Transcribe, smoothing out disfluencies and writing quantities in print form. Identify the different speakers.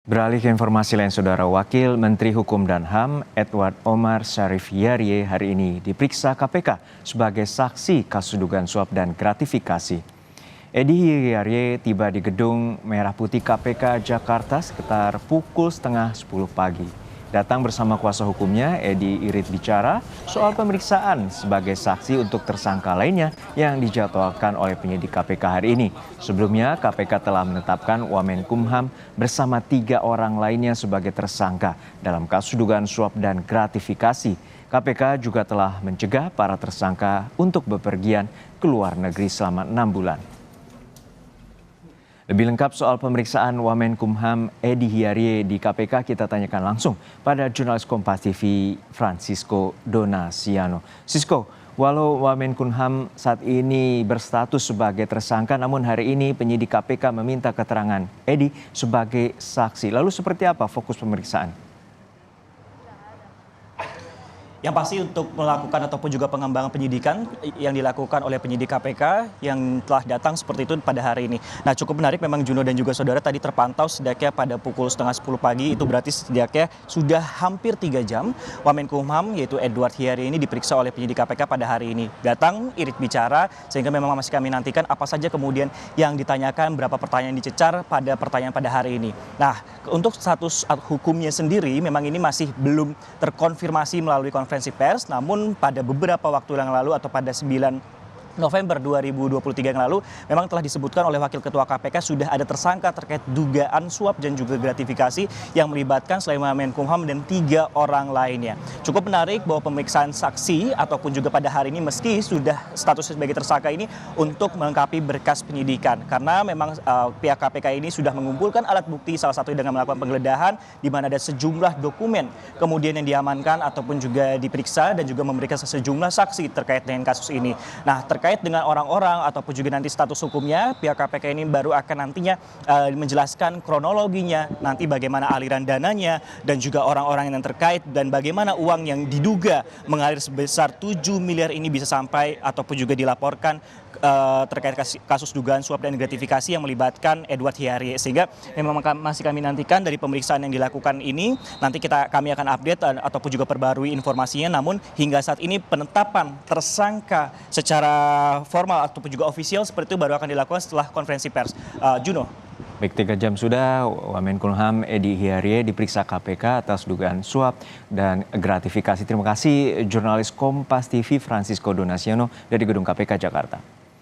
Speaker 1: Beralih ke informasi lain, Saudara, Wakil Menteri Hukum dan HAM Edward Omar Syarif Hiyariye hari ini diperiksa KPK sebagai saksi kasus dugaan suap dan gratifikasi. Edi Hiyariye tiba di Gedung Merah Putih KPK Jakarta sekitar pukul setengah 10 pagi. Datang bersama kuasa hukumnya, Edi irit bicara soal pemeriksaan sebagai saksi untuk tersangka lainnya yang dijadwalkan oleh penyidik KPK hari ini. Sebelumnya, KPK telah menetapkan Wamenkumham bersama 3 orang lainnya sebagai tersangka dalam kasus dugaan suap dan gratifikasi. KPK juga telah mencegah para tersangka untuk bepergian ke luar negeri selama 6 bulan. Lebih lengkap soal pemeriksaan Wamenkumham Edi Hiyariye di KPK kita tanyakan langsung pada jurnalis Kompas TV Francisco Donasiano. Sisko, walau Wamenkumham saat ini berstatus sebagai tersangka, namun hari ini penyidik KPK meminta keterangan Edi sebagai saksi. Lalu seperti apa fokus pemeriksaan?
Speaker 2: Yang pasti untuk melakukan ataupun juga pengembangan penyidikan yang dilakukan oleh penyidik KPK yang telah datang seperti itu pada hari ini. Nah, cukup menarik memang Juno dan juga saudara tadi terpantau setidaknya pada pukul setengah 10 pagi, itu berarti setidaknya sudah hampir 3 jam Wamenkumham yaitu Edward Hiyariye ini diperiksa oleh penyidik KPK pada hari ini. Datang, irit bicara, sehingga memang masih kami nantikan apa saja kemudian yang ditanyakan, berapa pertanyaan dicecar pada pertanyaan pada hari ini. Nah, untuk status hukumnya sendiri memang ini masih belum terkonfirmasi melalui konferensi pers, namun pada beberapa waktu yang lalu atau pada 9 November 2023 yang lalu memang telah disebutkan oleh Wakil Ketua KPK sudah ada tersangka terkait dugaan suap dan juga gratifikasi yang melibatkan selain Wamenkumham dan 3 orang lainnya. Cukup menarik bahwa pemeriksaan saksi ataupun juga pada hari ini meski sudah status sebagai tersangka ini untuk melengkapi berkas penyidikan, karena memang pihak KPK ini sudah mengumpulkan alat bukti, salah satu dengan melakukan penggeledahan di mana ada sejumlah dokumen kemudian yang diamankan ataupun juga diperiksa dan juga memberikan sejumlah saksi terkait dengan kasus ini. Nah, terkait dengan orang-orang ataupun juga nanti status hukumnya, pihak KPK ini baru akan nantinya menjelaskan kronologinya, nanti bagaimana aliran dananya dan juga orang-orang yang terkait dan bagaimana uang yang diduga mengalir sebesar 7 miliar ini bisa sampai ataupun juga dilaporkan terkait kasus dugaan suap dan gratifikasi yang melibatkan Edward Hiyariye. Sehingga memang masih kami nantikan dari pemeriksaan yang dilakukan ini, nanti kami akan update ataupun juga perbarui informasinya. Namun hingga saat ini penetapan tersangka secara formal ataupun juga ofisial seperti itu baru akan dilakukan setelah konferensi pers. Juno.
Speaker 1: Baik, 3 jam sudah Wamenkumham Edi Hiyariye diperiksa KPK atas dugaan suap dan gratifikasi. Terima kasih jurnalis Kompas TV Francisco Donasiano dari Gedung KPK Jakarta.